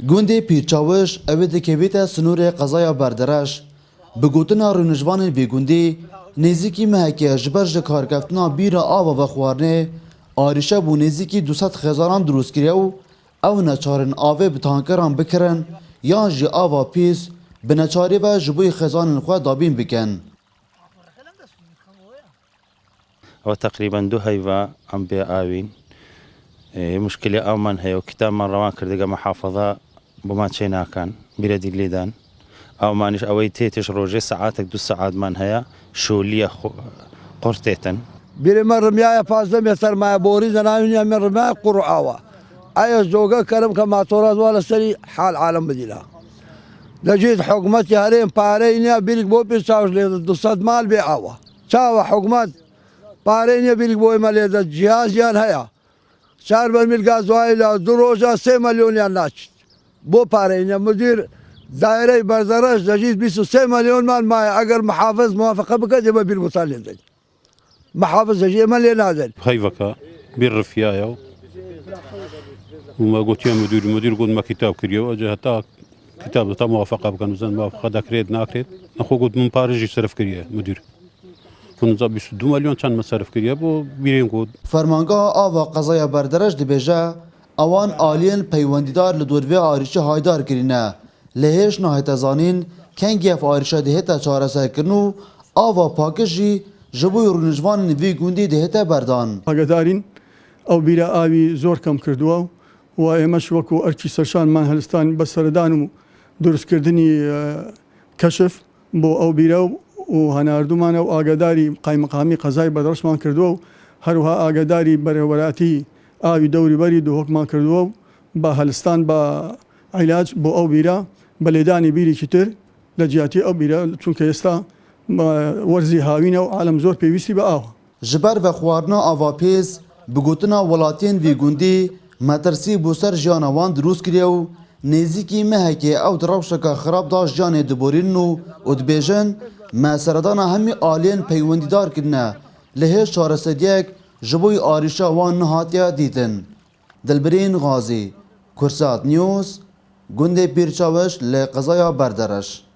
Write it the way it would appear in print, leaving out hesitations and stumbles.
گوندê pîrçawiş ew ê dikevîte sinûrê qezaya berdereş. Bi gotina rûnijvanên vê gundê nêzîkî meheke ji ber ji karkeftina bîra ava ve xwarinê arîşe bû nêzîkî 200 xêzaran drûst kiriye û ew neçarên avê bi tankeran bikirin yan jî ava pîs bi neçarî ve ji bo xêzanên xwe dabîn bikin. أو تقريبا دو هيفا عم بآوين مشكلة أومن هي وكتاب من روان كردقة محافظة بما تشينا كان بلدي الليدان أو مانش أوي تيتش روجي ساعاتك 2 ساعات من هي شولية قرتيتن biri من رميايا فازلم يسر ما بوري زنايون من رميايا قرعاوة أي زوجة كرم كما تورز ولا سري حال عالم بديلا لجيت حكومتي هرين بارينيا بيلك بو بيساوش لي دوصد مال بيعاوة ساوى حكومت بارينيا بيلك بو مالي جهاز يان هيا صار برميل غازوائل دروجا 3 مليون يان ناشت بو بارينيا مدير دائرة بردرش لجيت بيسو 3 مليون مال ماي اگر محافظ موافقة بك جبا بالمصالح زي محافظ زي مالي نازل هيفكا بالرفيايا وما قلت يا مدير قلت ما كتاب كريو اجى حتى كتاب تا موافقة بكن زين موافقة داكريت ناكريت اخو قلت من باريس يصرف كريه مدير كنت زابيس 2 مليون كان مصرف كريه بو بيرين قود Fermangeha ava qezaya berdereş dibêje ewan aliyên peywendîdar li dorvê arîşê haydar kirîne. Lê hêj nahête zanîn kengê ev arîşe dihête çareserkirin û ava pakîj jî ji bo rûnijvanên vê gundê dihête berdan. ئاگادارین ئەو بیرە ئاوی زۆر کەم کردووە و ئێمەش وەکو ئەرکی سەرشانمان هەلستان بە سەردان و دروستکردنی کەشف بۆ ئەو بیرە و هەناردوومانە و ئاگاداری قایمەقامی قەزای بەدەڕشمان کردووە و هەروها ئاگاداری بەرەوەراتی ئاوی دەوریبەری دووهۆکمان کردووە و بە هەلستان بە عیلاج بۆ ئەو بیرە بە لێدانی بیرێکی تر لە جیاتی ئەو بیرە چونکە ئێستا وەرزی هاوینە و عالم زۆر پێویستی بە ئاوە. Ji ber vexwarina avapêz bi gotina welatiyên vê gundê metirsî bû ser jiyana wan drûst kiriye û nêzîkî mehekê ew di rewşeka xirab da jiyanê diborînin û dibêjin me seredana hemî aliyên peywendîdar kirine li hêj çareseriyek ji bo arîşa wan nehatiye dîtin. Dilbirên Gazî, Kursat News, gundê Pîrçawiş lê qezaya berdereş.